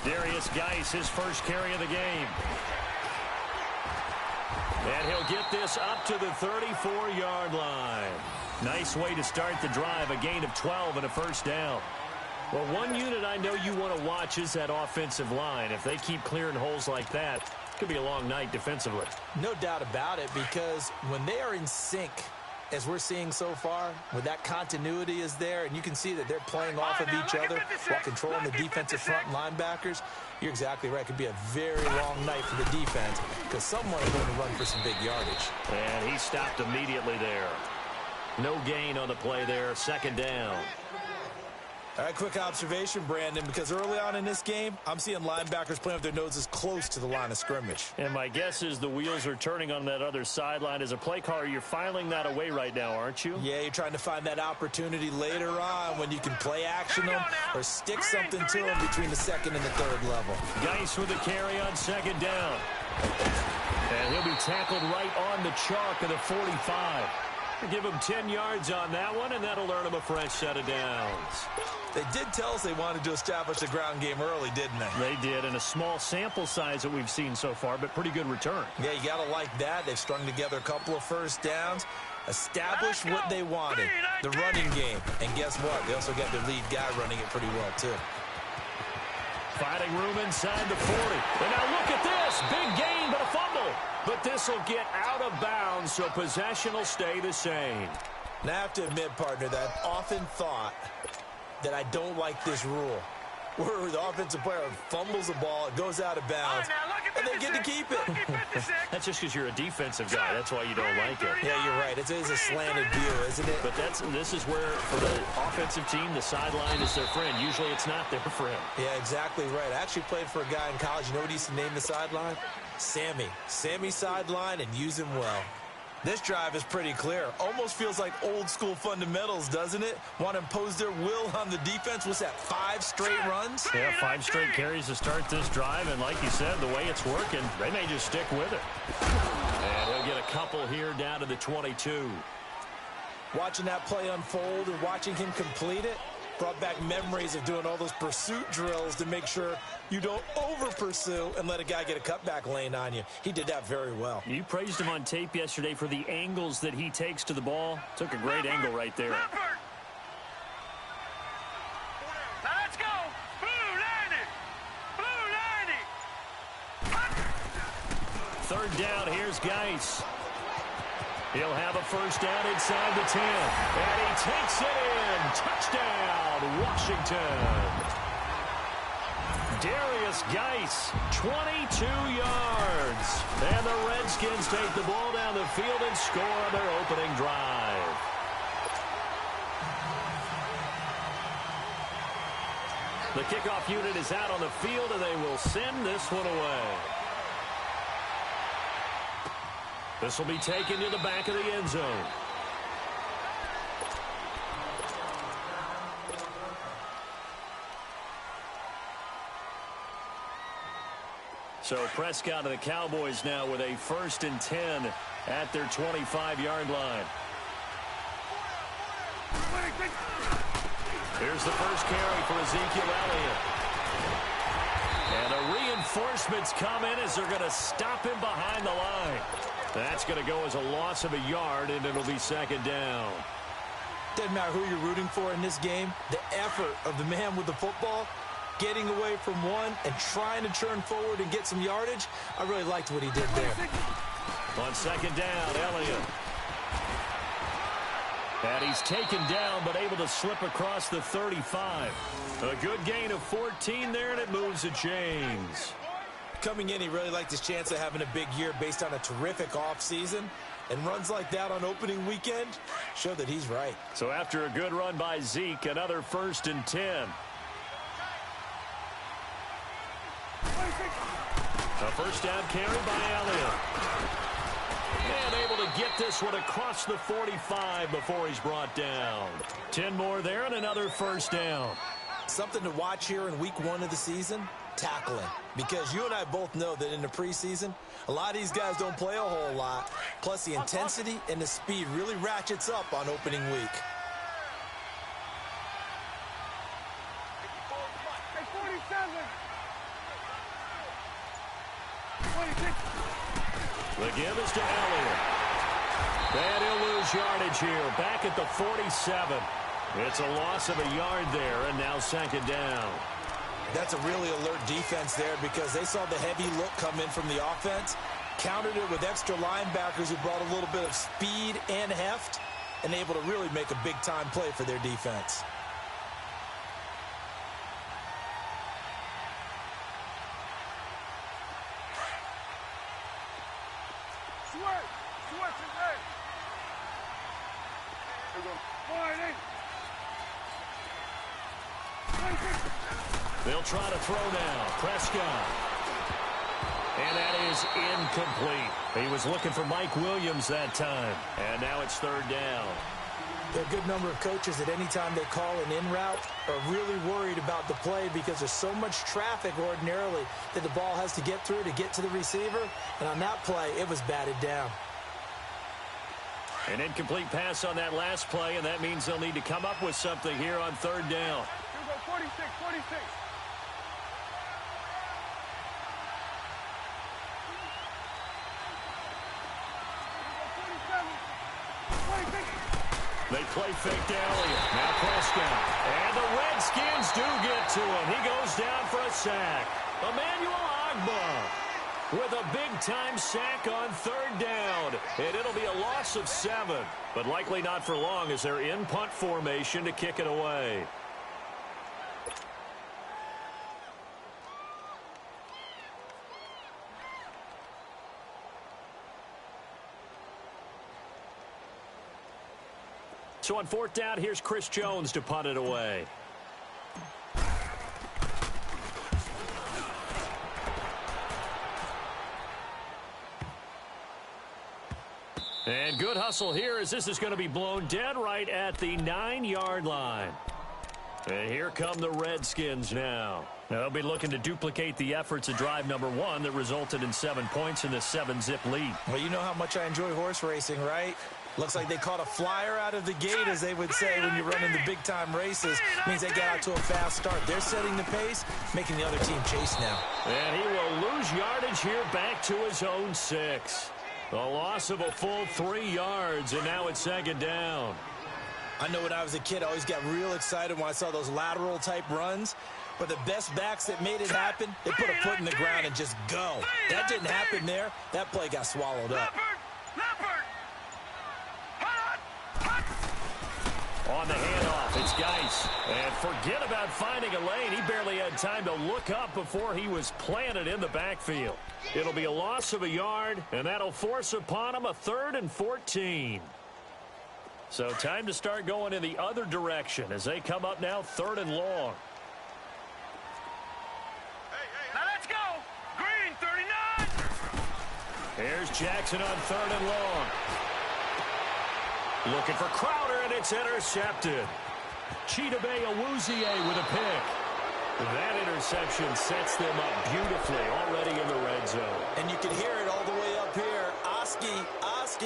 Darius Geis, his first carry of the game. And he'll get this up to the 34-yard line. Nice way to start the drive, a gain of 12 and a first down. Well, one unit I know you want to watch is that offensive line. If they keep clearing holes like that, it could be a long night defensively. No doubt about it, because when they are in sync, as we're seeing so far, when that continuity is there, and you can see that they're playing off of each other while controlling the defensive front linebackers, you're exactly right. It could be a very long night for the defense because someone is going to run for some big yardage. And he stopped immediately there. No gain on the play there, second down. All right, quick observation, Brandon, because early on in this game, I'm seeing linebackers playing with their noses close to the line of scrimmage. And my guess is the wheels are turning on that other sideline. As a play caller, you're filing that away right now, aren't you? Yeah, you're trying to find that opportunity later on when you can play action them or stick something to them between the second and the third level. Geis with a carry on second down. And he'll be tackled right on the chalk of the 45. Give him 10 yards on that one, and that'll earn him a fresh set of downs. They did tell us they wanted to establish the ground game early, didn't they? They did, and a small sample size that we've seen so far, but pretty good return. Yeah, you got to like that. They've strung together a couple of first downs, established what they wanted, the running game. And guess what? They also got their lead guy running it pretty well, too. Finding room inside the 40. And now look at this. Big gain, but a fumble. But this will get out of bounds, so possession will stay the same. And I have to admit, partner, that I've often thought that I don't like this rule, where the offensive player fumbles the ball, it goes out of bounds, and they get to keep it. That's just because you're a defensive guy. That's why you don't like it. Yeah, you're right. It is a slanted view, isn't it? But this is where, for the offensive team, the sideline is their friend. Usually it's not their friend. Yeah, exactly right. I actually played for a guy in college. You know what he used to name the sideline? Sammy. Sammy sideline, and use him well. This drive is pretty clear. Almost feels like old-school fundamentals, doesn't it? Want to impose their will on the defense. What's that, 5 straight runs? Yeah, 5 straight carries to start this drive. And like you said, the way it's working, they may just stick with it. And he'll get a couple here down to the 22. Watching that play unfold and watching him complete it brought back memories of doing all those pursuit drills to make sure you don't over-pursue and let a guy get a cutback lane on you. He did that very well. You praised him on tape yesterday for the angles that he takes to the ball. Took a great angle right there. Let's go. Blue 90. Third down, here's Geis. He'll have a first down inside the 10. And he takes it in. Touchdown, Washington. Darius Geis, 22 yards. And the Redskins take the ball down the field and score on their opening drive. The kickoff unit is out on the field, and they will send this one away. This will be taken to the back of the end zone. So Prescott and the Cowboys now with a 1st and 10 at their 25-yard line. Here's the first carry for Ezekiel Elliott. And the reinforcements come in as they're going to stop him behind the line. That's going to go as a loss of a yard, and it'll be second down. Doesn't matter who you're rooting for in this game. The effort of the man with the football, getting away from one and trying to turn forward and get some yardage, I really liked what he did there. On second down, Elliott. And he's taken down, but able to slip across the 35. A good gain of 14 there, and it moves the chains. Coming in, he really liked his chance of having a big year based on a terrific offseason. And runs like that on opening weekend show that he's right. So after a good run by Zeke, another 1st and 10. A first down carry by Elliott. And able to get this one across the 45 before he's brought down. 10 more there and another first down. Something to watch here in week 1 of the season, tackling. Because you and I both know that in the preseason, a lot of these guys don't play a whole lot. Plus the intensity and the speed really ratchets up on opening week. The give is to Elliott. And he'll lose yardage here. Back at the 47. It's a loss of a yard there, and now second down. That's a really alert defense there because they saw the heavy look come in from the offense, countered it with extra linebackers who brought a little bit of speed and heft, and able to really make a big-time play for their defense. They'll try to throw now. Prescott. And that is incomplete. He was looking for Mike Williams that time. And now it's third down. There are a good number of coaches that any time they call an in route are really worried about the play because there's so much traffic ordinarily that the ball has to get through to get to the receiver. And on that play, it was batted down. An incomplete pass on that last play, and that means they'll need to come up with something here on third down. 46. They play fake to Elliott. Now Prescott. And the Redskins do get to him. He goes down for a sack. Emmanuel Ogbah with a big-time sack on third down. And it'll be a loss of 7. But likely not for long as they're in punt formation to kick it away. So on fourth down, here's Chris Jones to punt it away. And good hustle here as this is going to be blown dead right at the 9-yard line. And here come the Redskins now. They'll be looking to duplicate the efforts of drive number 1 that resulted in 7 points in this 7-zip lead. Well, you know how much I enjoy horse racing, right? Looks like they caught a flyer out of the gate, as they would say when you're running the big-time races. Means they got out to a fast start. They're setting the pace, making the other team chase now. And he will lose yardage here back to his own 6. A loss of a full 3 yards, and now it's second down. I know when I was a kid, I always got real excited when I saw those lateral-type runs. But the best backs that made it happen, they put a foot in the ground and just go. That didn't happen there. That play got swallowed up. On the handoff, it's Geis. And forget about finding a lane. He barely had time to look up before he was planted in the backfield. It'll be a loss of a yard, and that'll force upon him a 3rd and 14. So time to start going in the other direction as they come up now 3rd and long. Now let's go. Green, 39. Here's Jackson on 3rd and long. Looking for Crowder, and it's intercepted. Chidobe Awuzie with a pick. That interception sets them up beautifully already in the red zone. And you can hear it all the way up here. Oski,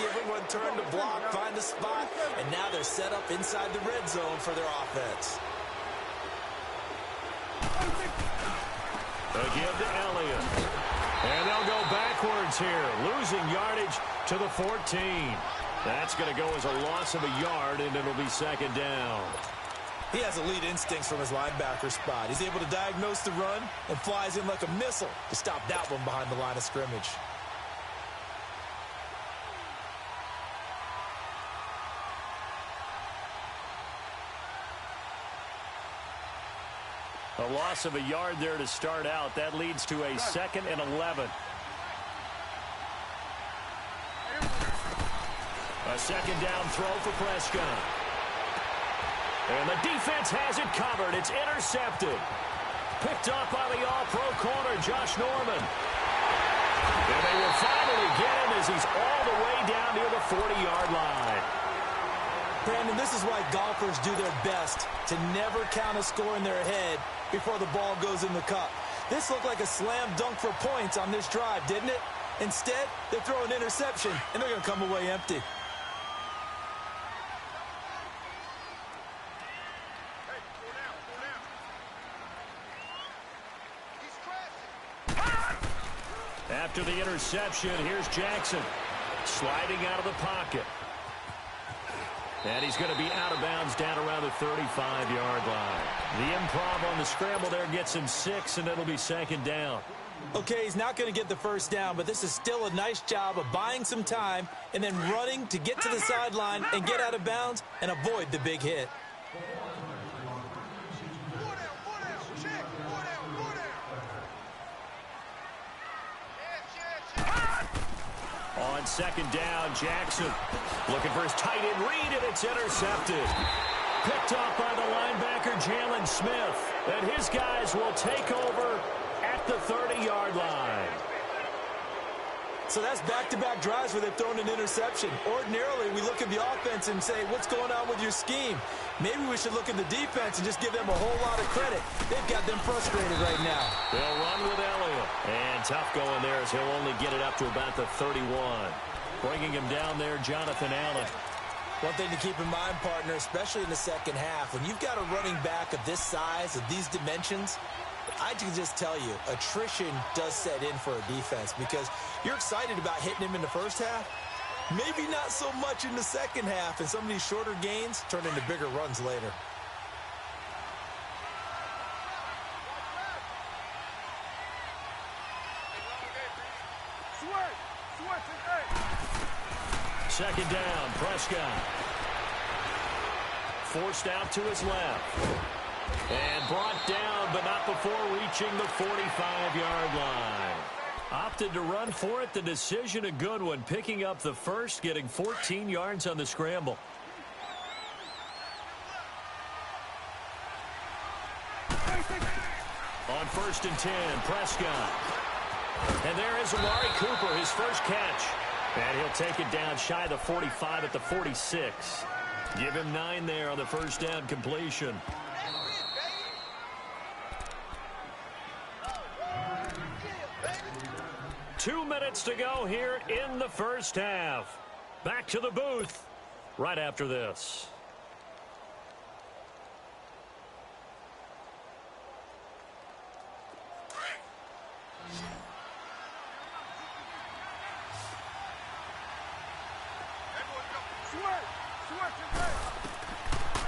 everyone turned to block, find a spot, and now they're set up inside the red zone for their offense. A give to Elliott. And they'll go backwards here, losing yardage to the 14. That's going to go as a loss of a yard, and it'll be second down. He has elite instincts from his linebacker spot. He's able to diagnose the run and flies in like a missile to stop that one behind the line of scrimmage. A loss of a yard there to start out. That leads to a 2nd and 11. A second down throw for Prescott. And the defense has it covered. It's intercepted. Picked up by the all-pro corner, Josh Norman. And they will finally get him as he's all the way down near the 40-yard line. Brandon, this is why golfers do their best to never count a score in their head before the ball goes in the cup. This looked like a slam dunk for points on this drive, didn't it? Instead, they throw an interception, and they're going to come away empty. After the interception, here's Jackson sliding out of the pocket. And he's going to be out of bounds down around the 35-yard line. The improv on the scramble there gets him 6, and it'll be second down. Okay, he's not going to get the first down, but this is still a nice job of buying some time and then running to get to the sideline and get out of bounds and avoid the big hit. On second down, Jackson looking for his tight end read, and it's intercepted. Picked off by the linebacker, Jalen Smith. And his guys will take over at the 30-yard line. So that's back-to-back drives where they've thrown an interception. Ordinarily, we look at the offense and say, what's going on with your scheme? Maybe we should look at the defense and just give them a whole lot of credit. They've got them frustrated right now. They'll run with Elliott. And tough going there as he'll only get it up to about the 31. Bringing him down there, Jonathan Allen. One thing to keep in mind, partner, especially in the second half, when you've got a running back of this size, of these dimensions, I can just tell you, attrition does set in for a defense because you're excited about hitting him in the first half. Maybe not so much in the second half, and some of these shorter gains turn into bigger runs later. Second down, Prescott. Forced out to his left. And brought down, but not before reaching the 45-yard line. Opted to run for it. The decision a good one. Picking up the first, getting 14 yards on the scramble. On 1st and 10, Prescott. And there is Amari Cooper, his first catch. And he'll take it down shy of the 45 at the 46. Give him 9 there on the first down completion. Two minutes to go here in the first half. Back to the booth right after this.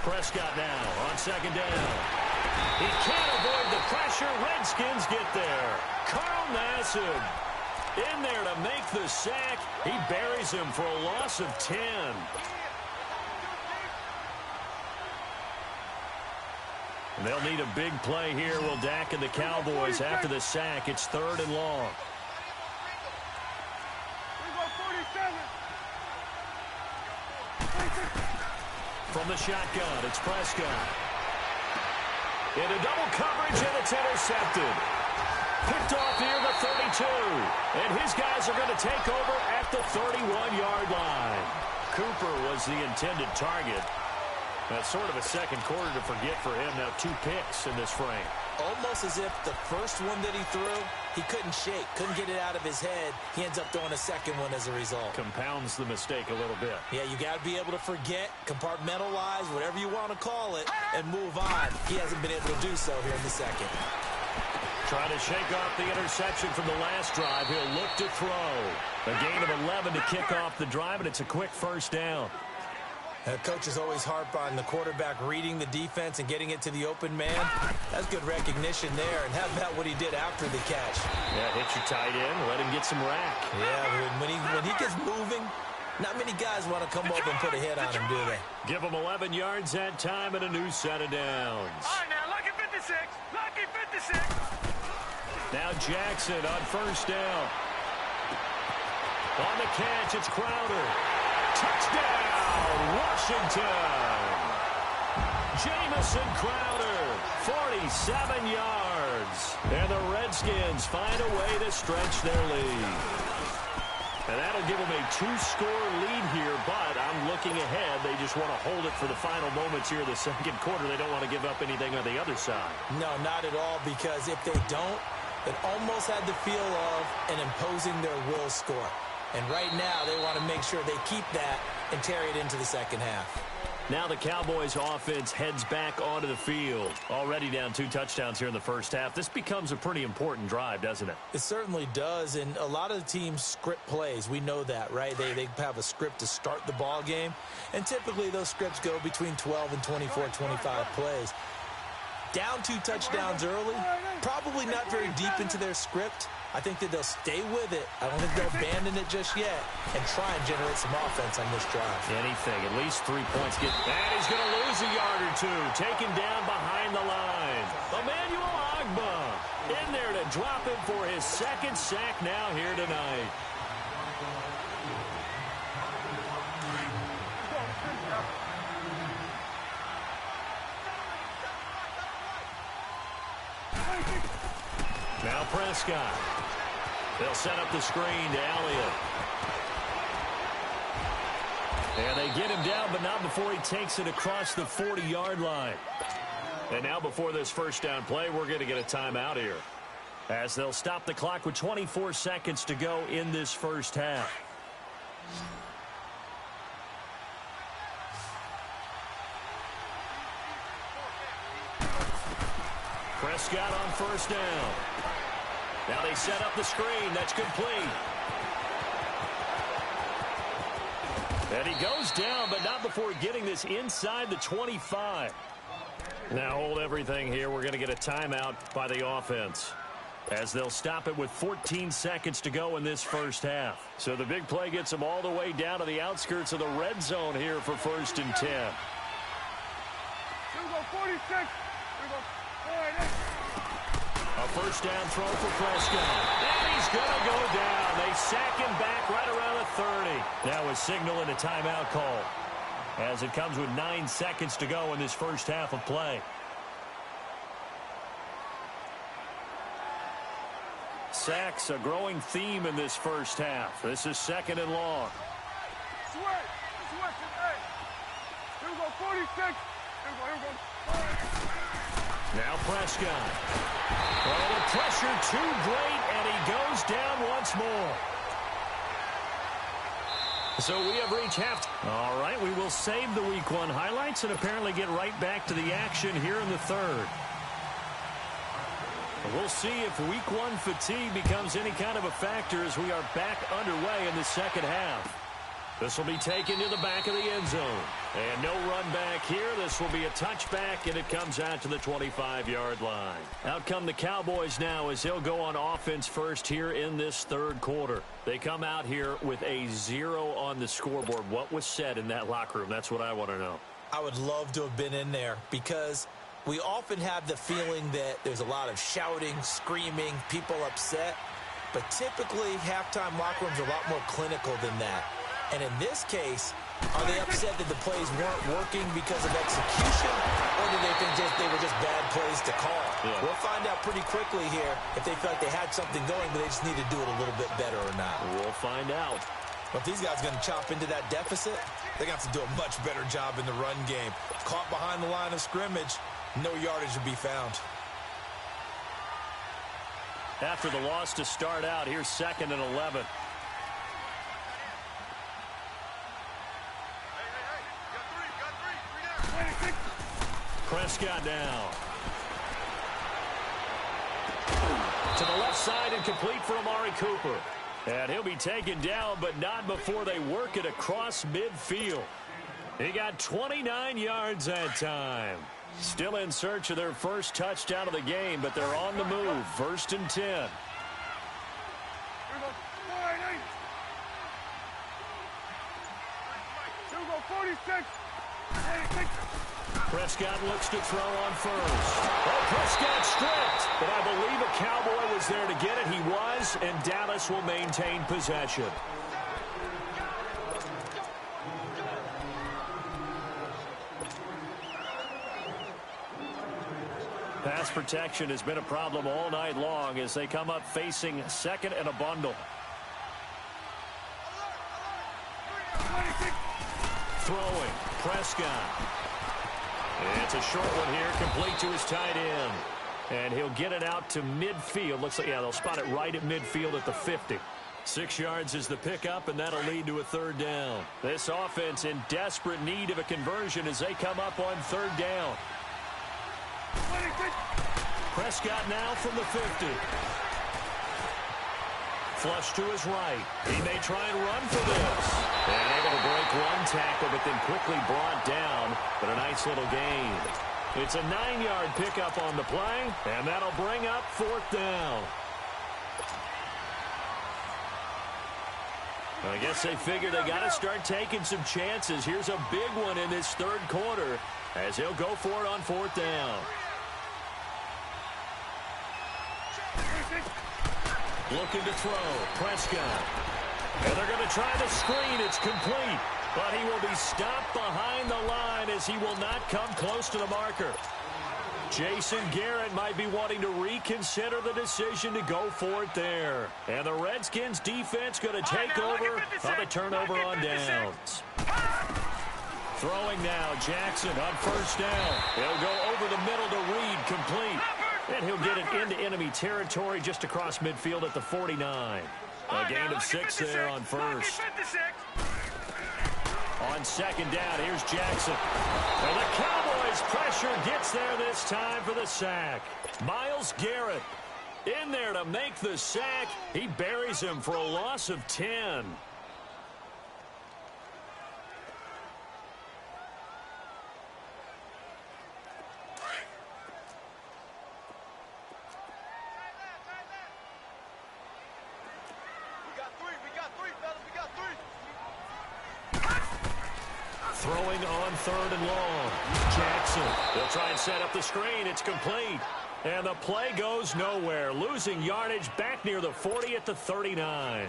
Prescott now on second down. He can't avoid the pressure. Redskins get there. Carl Nassib in there to make the sack. He buries him for a loss of 10. And they'll need a big play here. Will Dak and the Cowboys after the sack. It's 3rd and long. From the shotgun, it's Prescott. Into double coverage, and it's intercepted. Picked off near the 32. And his guys are going to take over at the 31-yard line. Cooper was the intended target. That's sort of a second quarter to forget for him. Now 2 picks in this frame. Almost as if the first one that he threw, he couldn't shake, couldn't get it out of his head. He ends up throwing a second one as a result. Compounds the mistake a little bit. Yeah, you got to be able to forget, compartmentalize, whatever you want to call it, and move on. He hasn't been able to do so here in the second. Trying to shake off the interception from the last drive. He'll look to throw. A gain of 11 to kick off the drive, and it's a quick first down. Coaches always harp on the quarterback reading the defense and getting it to the open man. That's good recognition there. And how about what he did after the catch? Yeah, hit your tight end, let him get some rack. Yeah, when he gets moving, not many guys want to come up and put a hit on him, do they? Give him 11 yards that time and a new set of downs. All right, now, lucky 56. Lucky 56. Now Jackson on first down. On the catch, it's Crowder. Touchdown, Washington. Jamison Crowder, 47 yards. And the Redskins find a way to stretch their lead. And that'll give them a 2-score lead here, but I'm looking ahead. They just want to hold it for the final moments here of the second quarter. They don't want to give up anything on the other side. No, not at all, because if they don't, it almost had the feel of an imposing their will score. And right now, they want to make sure they keep that and carry it into the second half. Now the Cowboys offense heads back onto the field. Already down 2 touchdowns here in the first half. This becomes a pretty important drive, doesn't it? It certainly does, and a lot of the teams script plays. We know that, right? They have a script to start the ball game, and typically those scripts go between 12 and 24, 25 plays. Down 2 touchdowns early, probably not very deep into their script. I think that they'll stay with it. I don't think they'll abandon it just yet and try and generate some offense on this drive. Anything, at least 3 points. And he's going to lose a yard or 2. Taken down behind the line. Emmanuel Ogbah in there to drop him for his 2nd sack now here tonight. Now Prescott. They'll set up the screen to Elliott. And they get him down, but not before he takes it across the 40-yard line. And now before this first down play, we're going to get a timeout here, as they'll stop the clock with 24 seconds to go in this first half. Prescott on first down. Now they set up the screen. That's complete. And he goes down, but not before getting this inside the 25. Now hold everything here. We're going to get a timeout by the offense, as they'll stop it with 14 seconds to go in this first half. So the big play gets them all the way down to the outskirts of the red zone here for 1st and 10. Here we go, 46. Here we go. All right, A first down throw for Prescott. And he's going to go down. They sack him back right around the 30. Now a signal and a timeout call, as it comes with 9 seconds to go in this first half of play. Sacks, a growing theme in this first half. This is 2nd and long. Switch. Hey. Here we go, 46. Here we go. Now Prescott. Oh, the pressure too great, and he goes down once more. So we have reached half. All right, we will save the Week 1 highlights and apparently get right back to the action here in the 3rd. We'll see if Week 1 fatigue becomes any kind of a factor as we are back underway in the 2nd half. This will be taken to the back of the end zone. And no run back here. This will be a touchback, and it comes out to the 25-yard line. Out come the Cowboys now as they'll go on offense first here in this 3rd quarter. They come out here with a 0 on the scoreboard. What was said in that locker room? That's what I want to know. I would love to have been in there, because we often have the feeling that there's a lot of shouting, screaming, people upset. But typically, halftime locker rooms are a lot more clinical than that. And in this case, are they upset that the plays weren't working because of execution, or do they think they were just bad plays to call? Yeah. We'll find out pretty quickly here if they feel like they had something going, but they just need to do it a little bit better or not. We'll find out. But if these guys are going to chop into that deficit, they're going to have to do a much better job in the run game. Caught behind the line of scrimmage, no yardage to be found. After the loss to start out, here's 2nd and 11. Prescott now. To the left side and complete for Amari Cooper. And he'll be taken down, but not before they work it across midfield. He got 29 yards that time. Still in search of their first touchdown of the game, but they're on the move. 1st and 10. Prescott looks to throw on first. Oh, Prescott stripped, but I believe a Cowboy was there to get it. He was, and Dallas will maintain possession. Pass protection has been a problem all night long as they come up facing 2nd and a bundle. Throwing, Prescott. It's a short one here, complete to his tight end. And he'll get it out to midfield. Looks like, yeah, they'll spot it right at midfield at the 50. 6 yards is the pickup, and that'll lead to a third down. This offense in desperate need of a conversion as they come up on third down. Prescott now from the 50. Flush to his right. He may try and run for this. And able to break one tackle, but then quickly brought down. But a nice little gain. It's a 9-yard pickup on the play, and that'll bring up fourth down. I guess they figure they got to start taking some chances. Here's a big one in this third quarter as he'll go for it on fourth down. Looking to throw. Prescott. And they're going to try the screen. It's complete. But he will be stopped behind the line as he will not come close to the marker. Jason Garrett might be wanting to reconsider the decision to go for it there. And the Redskins defense going to take over on the turnover on downs. Throwing now, Jackson on first down. He'll go over the middle to Reed, complete. And he'll get it into enemy territory just across midfield at the 49. A gain of 6 there on first. On second down, here's Jackson. And the Cowboys' pressure gets there this time for the sack. Myles Garrett in there to make the sack. He buries him for a loss of 10. Throwing on third and long. Jackson. They'll try and set up the screen. It's complete. And the play goes nowhere. Losing yardage back near the 40 at the 39.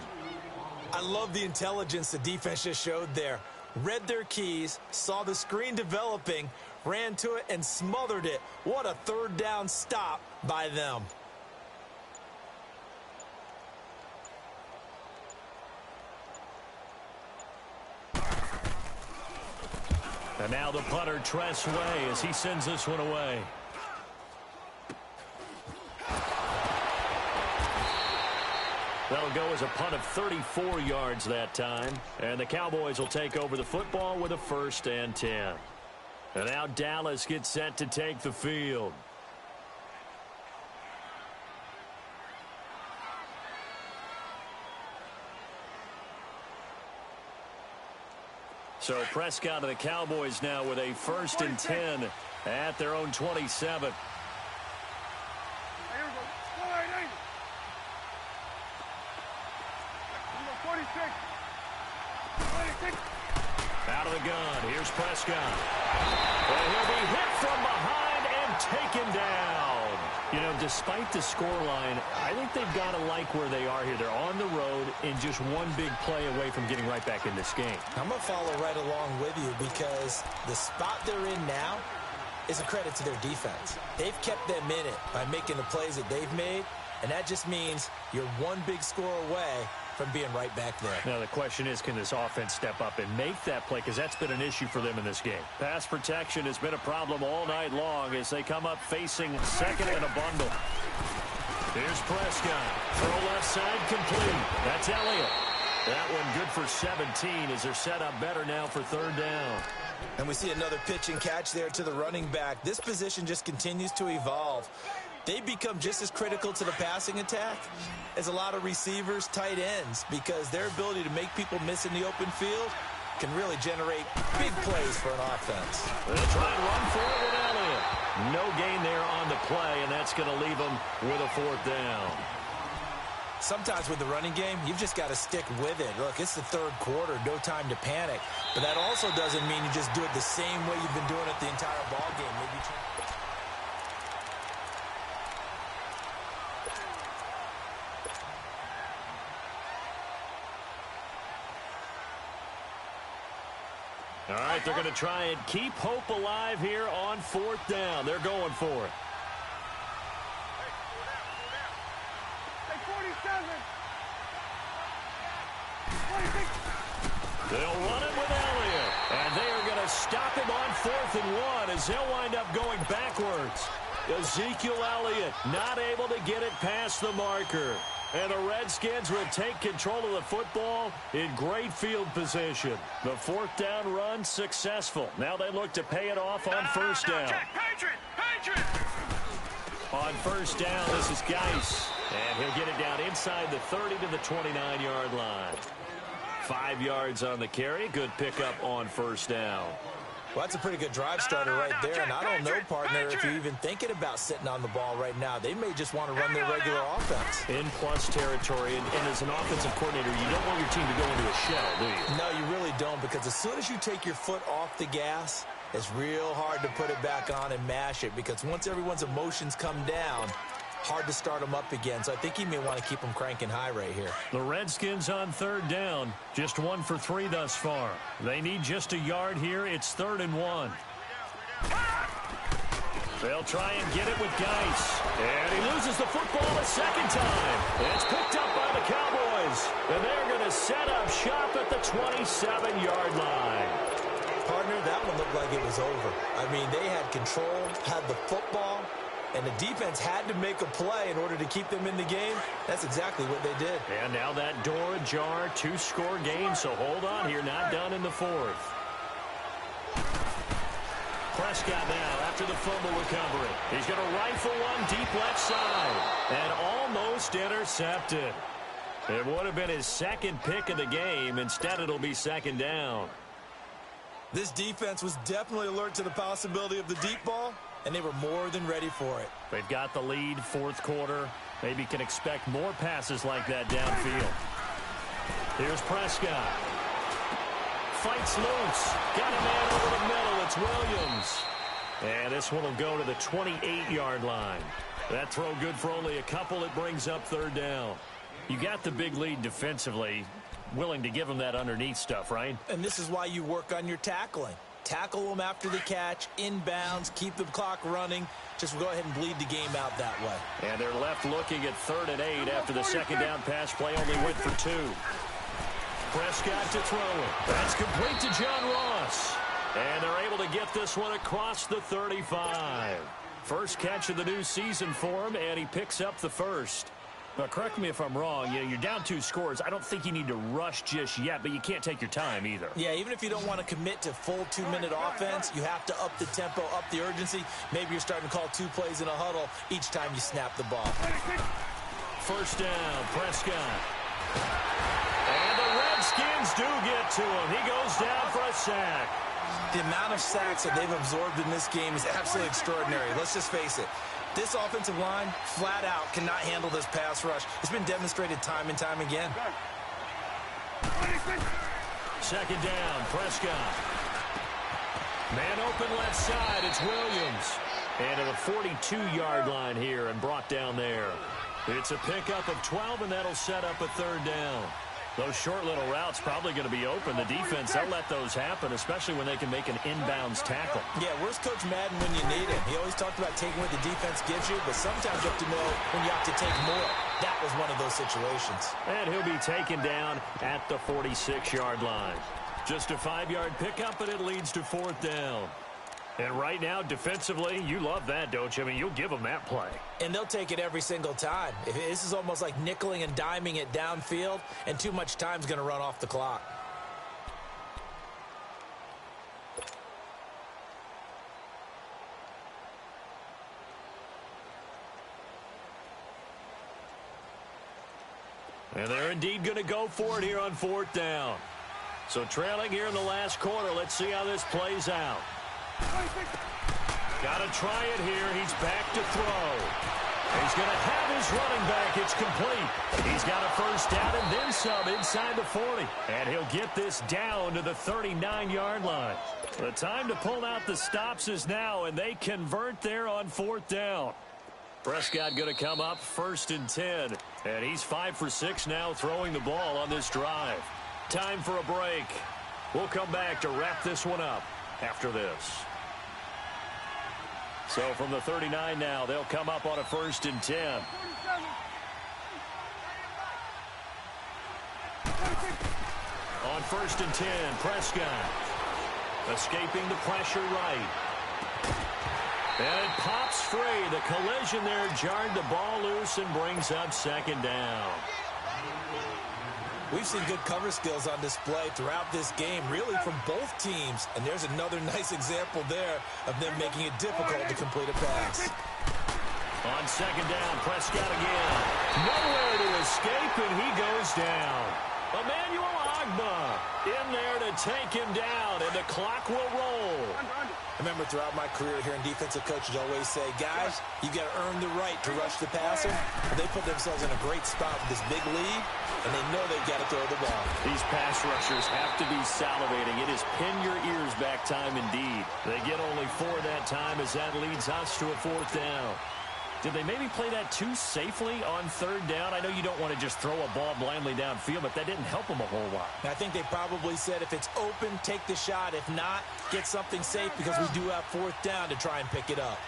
I love the intelligence the defense just showed there. Read their keys, saw the screen developing, ran to it, and smothered it. What a third down stop by them. And now the punter, Tress Way, as he sends this one away. That'll go as a punt of 34 yards that time. And the Cowboys will take over the football with a 1st and 10. And now Dallas gets set to take the field. So Prescott of the Cowboys now with a 1st and 10 at their own 27. Out of the gun. Here's Prescott. And he'll be hit from behind and taken down. You know, despite the scoreline, I think they've got to like where they are here. They're on the road and just one big play away from getting right back in this game. I'm going to follow right along with you because the spot they're in now is a credit to their defense. They've kept them in it by making the plays that they've made, and that just means you're one big score away from being right back there. Now the question is, can this offense step up and make that play? Because that's been an issue for them in this game. Pass protection has been a problem all night long as they come up facing second and a bundle. Here's Prescott. Throw left side complete. That's Elliott. That one good for 17 as they're set up better now for third down. And we see another pitch and catch there to the running back. This position just continues to evolve. They become just as critical to the passing attack as a lot of receivers, tight ends, because their ability to make people miss in the open field can really generate big plays for an offense. They'll try and run for it with Elliott. No gain there on the play, and that's going to leave them with a 4th down. Sometimes with the running game, you've just got to stick with it. Look, it's the third quarter, no time to panic. But that also doesn't mean you just do it the same way you've been doing it the entire ball game. Maybe All right, they're going to try and keep hope alive here on 4th down. They're going for it. They'll run it with Elliott. And they are going to stop him on 4th and 1 as he'll wind up going backwards. Ezekiel Elliott not able to get it past the marker. And the Redskins would take control of the football in great field position. The fourth down run successful. Now they look to pay it off on first down. On first down, this is Geis. And he'll get it down inside the 30 to the 29-yard line. 5 yards on the carry. Good pickup on first down. Well, that's a pretty good drive starter right there. And I don't know, partner, if you're even thinking about sitting on the ball right now. They may just want to run their regular offense. In plus territory, and as an offensive coordinator, you don't want your team to go into a shell, do you? No, you really don't, because as soon as you take your foot off the gas, it's real hard to put it back on and mash it, because once everyone's emotions come down, hard to start them up again. So I think he may want to keep them cranking high right here. The Redskins on third down, just 1 for 3 thus far. They need just a yard here. It's 3rd and 1. They'll try and get it with Geis. And he loses the football a second time. It's picked up by the Cowboys. And they're going to set up shop at the 27-yard line. Partner, that one looked like it was over. I mean, they had control, had the football, and the defense had to make a play in order to keep them in the game. That's exactly what they did. And now that door ajar, 2-score game, so hold on here, not done in the fourth. Prescott now after the fumble recovery. He's going to rifle one deep left side and almost intercepted. It would have been his second pick of the game. Instead, it'll be second down. This defense was definitely alert to the possibility of the deep ball, and they were more than ready for it. They've got the lead, fourth quarter. Maybe can expect more passes like that downfield. Here's Prescott. Fights loose. Got a man over the middle. It's Williams. And this one will go to the 28-yard line. That throw good for only a couple. It brings up third down. You got the big lead defensively. Willing to give them that underneath stuff, right? And this is why you work on your tackling. Tackle them after the catch, inbounds, keep the clock running. Just go ahead and bleed the game out that way. And they're left looking at 3rd and 8 after the second down pass play only went for 2. Prescott to throw it. That's complete to John Ross. And they're able to get this one across the 35. First catch of the new season for him, and he picks up the first. Now, correct me if I'm wrong. You're down 2 scores. I don't think you need to rush just yet, but you can't take your time either. Yeah, even if you don't want to commit to full 2-minute offense, you have to up the tempo, up the urgency. Maybe you're starting to call 2 plays in a huddle each time you snap the ball. First down, Prescott. And the Redskins do get to him. He goes down for a sack. The amount of sacks that they've absorbed in this game is absolutely extraordinary. Let's just face it. This offensive line, flat out, cannot handle this pass rush. It's been demonstrated time and time again. Second down, Prescott. Man open left side, it's Williams. And to the 42-yard line here and brought down there. It's a pickup of 12, and that'll set up a third down. Those short little routes probably going to be open. The defense, they'll let those happen, especially when they can make an inbounds tackle. Yeah, where's Coach Madden when you need him? He always talked about taking what the defense gives you, but sometimes you have to know when you have to take more. That was one of those situations. And he'll be taken down at the 46-yard line. Just a 5-yard pickup, and it leads to 4th down. And right now, defensively, you love that, don't you? I mean, you'll give them that play. And they'll take it every single time. This is almost like nickeling and diming it downfield, and too much time's going to run off the clock. And they're indeed going to go for it here on 4th down. So trailing here in the last quarter, let's see how this plays out. Got to try it here. He's back to throw. He's going to have his running back. It's complete. He's got a first down and then some inside the 40. And he'll get this down to the 39-yard line. The time to pull out the stops is now, and they convert there on 4th down. Prescott going to come up 1st and 10. And he's 5 for 6 now throwing the ball on this drive. Time for a break. We'll come back to wrap this one up after this. So from the 39 now, they'll come up on a 1st and 10. On 1st and 10, Prescott escaping the pressure right. And it pops free. The collision there jarred the ball loose and brings up second down. We've seen good cover skills on display throughout this game, really from both teams. And there's another nice example there of them making it difficult to complete a pass. On second down, Prescott again. Nowhere to escape, and he goes down. Emmanuel Ogbah in there to take him down, and the clock will roll. I remember throughout my career hearing defensive coaches always say, guys, you got to earn the right to rush the passer. And they put themselves in a great spot with this big lead, and they know they've got to throw the ball. These pass rushers have to be salivating. It is pin your ears back time indeed. They get only 4 that time as that leads us to a 4th down. Did they maybe play that too safely on 3rd down? I know you don't want to just throw a ball blindly downfield, but that didn't help them a whole lot. I think they probably said if it's open, take the shot. If not, get something safe because we do have 4th down to try and pick it up.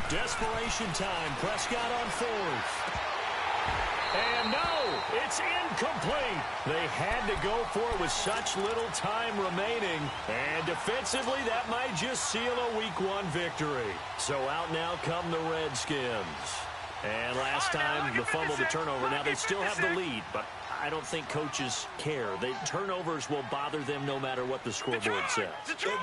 Desperation time. Prescott on 4th. And no, it's incomplete. They had to go for it with such little time remaining. And defensively, that might just seal a Week 1 victory. So out now come the Redskins. And last time, the fumble, the turnover. Now, they still have the lead, but I don't think coaches care. Turnovers will bother them no matter what the scoreboard says.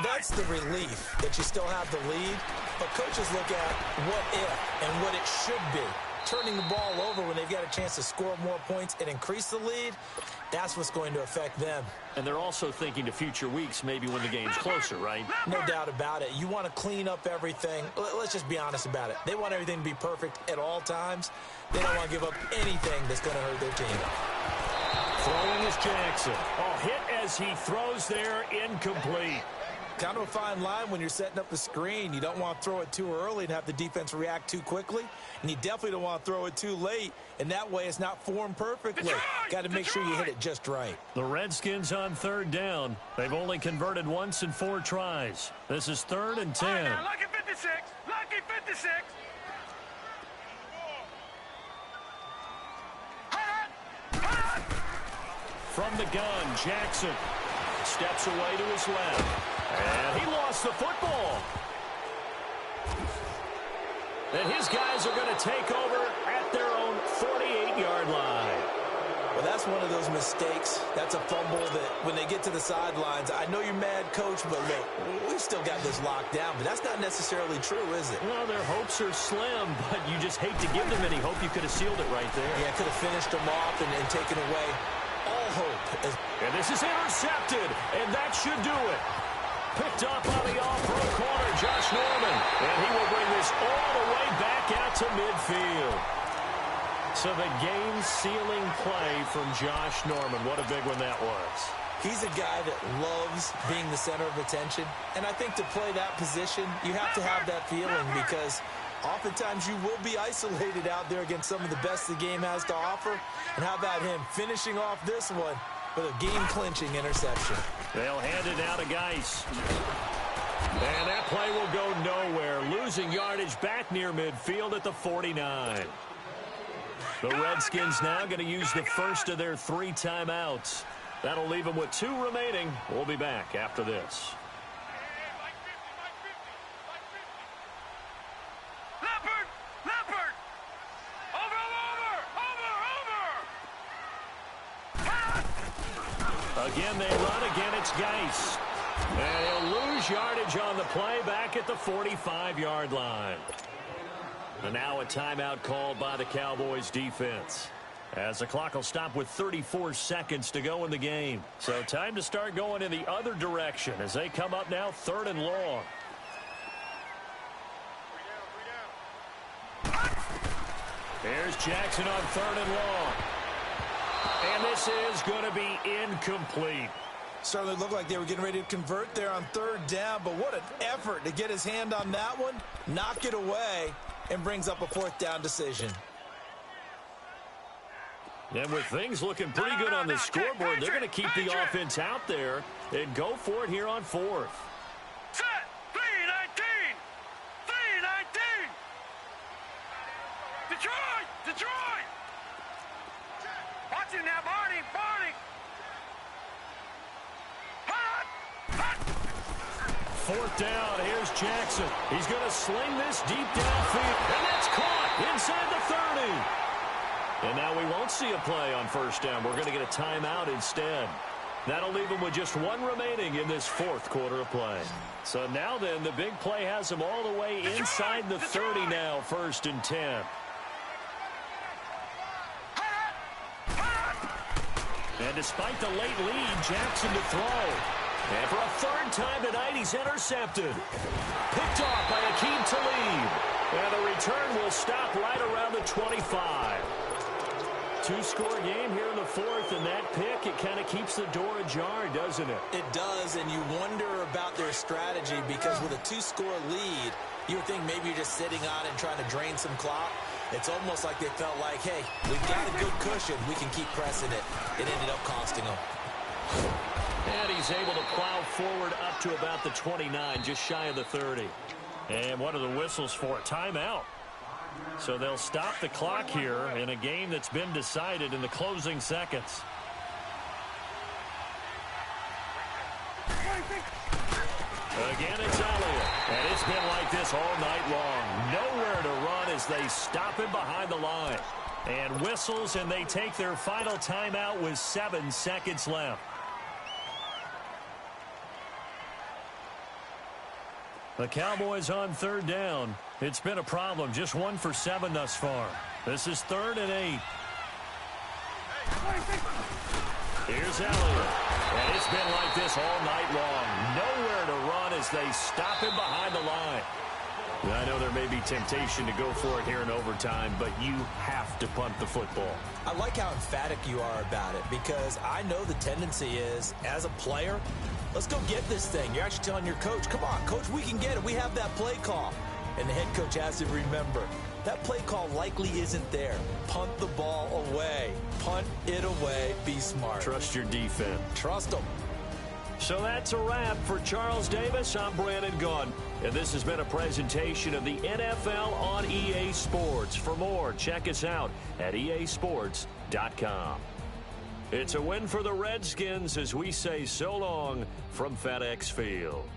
That's the relief that you still have the lead. But coaches look at what if and what it should be. Turning the ball over when they've got a chance to score more points and increase the lead, that's what's going to affect them. And they're also thinking to future weeks, maybe when the game's closer, right? No doubt about it. You want to clean up everything. Let's just be honest about it. They want everything to be perfect at all times. They don't want to give up anything that's going to hurt their team. Throwing is Jackson. Oh, hit as he throws there, incomplete. Kind of a fine line when you're setting up a screen. You don't want to throw it too early and have the defense react too quickly. And you definitely don't want to throw it too late. And that way it's not formed perfectly. Got to make sure you hit it just right. The Redskins on 3rd down. They've only converted once in 4 tries. This is 3rd and 10. Right now, lucky 56. Lucky 56. From the gun, Jackson steps away to his left. And he lost the football. And his guys are going to take over at their own 48-yard line. Well, that's one of those mistakes. That's a fumble that when they get to the sidelines, I know you're mad, Coach, but look, we've still got this locked down. But that's not necessarily true, is it? Well, their hopes are slim, but you just hate to give them any hope. You could have sealed it right there. Yeah, could have finished them off and taken away all hope. And this is intercepted, and that should do it. Picked up on the off-road corner, Josh Norman. And he will bring this all the way back out to midfield. So the game-sealing play from Josh Norman. What a big one that was. He's a guy that loves being the center of attention. And I think to play that position, you have to have that feeling because oftentimes you will be isolated out there against some of the best the game has to offer. And how about him finishing off this one with a game-clinching interception? They'll hand it out to Geis. And that play will go nowhere. Losing yardage back near midfield at the 49. The Redskins now going to use the first of their 3 timeouts. That'll leave them with 2 remaining. We'll be back after this. Again, they run. Again, it's Geis. And he'll lose yardage on the play back at the 45-yard line. And now a timeout called by the Cowboys defense. As the clock will stop with 34 seconds to go in the game. So time to start going in the other direction as they come up now 3rd and long. Here's Jackson on 3rd and long. And this is going to be incomplete. Certainly looked like they were getting ready to convert there on 3rd down, but what an effort to get his hand on that one, knock it away, and brings up a 4th down decision. And with things looking pretty good on the scoreboard, they're going to keep the offense out there and go for it here on 4th. Set. 3-19. 3-19. Detroit. Detroit. Watch Action now, Barney! Barney! Hot! Hot! Fourth down, here's Jackson. He's going to sling this deep downfield, and that's caught inside the 30. And now we won't see a play on first down. We're going to get a timeout instead. That'll leave him with just one remaining in this fourth quarter of play. So now then, the big play has him all the way inside the 30 now, 1st and 10. And despite the late lead, Jackson to throw. And for a third time tonight, he's intercepted. Picked off by Akeem Talib. And the return will stop right around the 25. Two-score game here in the fourth, and that pick, it kind of keeps the door ajar, doesn't it? It does, and you wonder about their strategy because with a two-score lead, you would think maybe you're just sitting on it and trying to drain some clock. It's almost like they felt like, hey, we've got a good cushion. We can keep pressing it. It ended up costing them. And he's able to plow forward up to about the 29, just shy of the 30. And what are the whistles for? Timeout. So they'll stop the clock here in a game that's been decided in the closing seconds. Again, it's Elliott. And it's been like this all night long. Nowhere to run as they stop him behind the line. And whistles, and they take their final timeout with 7 seconds left. The Cowboys on third down. It's been a problem. Just 1 for 7 thus far. This is 3rd and 8. Here's Elliott. And it's been like this all night long. Nowhere to run as they stop him behind the line. I know there may be temptation to go for it here in overtime, but you have to punt the football. I like how emphatic you are about it because I know the tendency is, as a player, let's go get this thing. You're actually telling your coach, come on, coach, we can get it. We have that play call. And the head coach has to remember, that play call likely isn't there. Punt the ball away. Punt it away. Be smart. Trust your defense. Trust them. So that's a wrap for Charles Davis. I'm Brandon Gaudin. And this has been a presentation of the NFL on EA Sports. For more, check us out at easports.com. It's a win for the Redskins as we say so long from FedEx Field.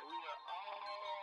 We are all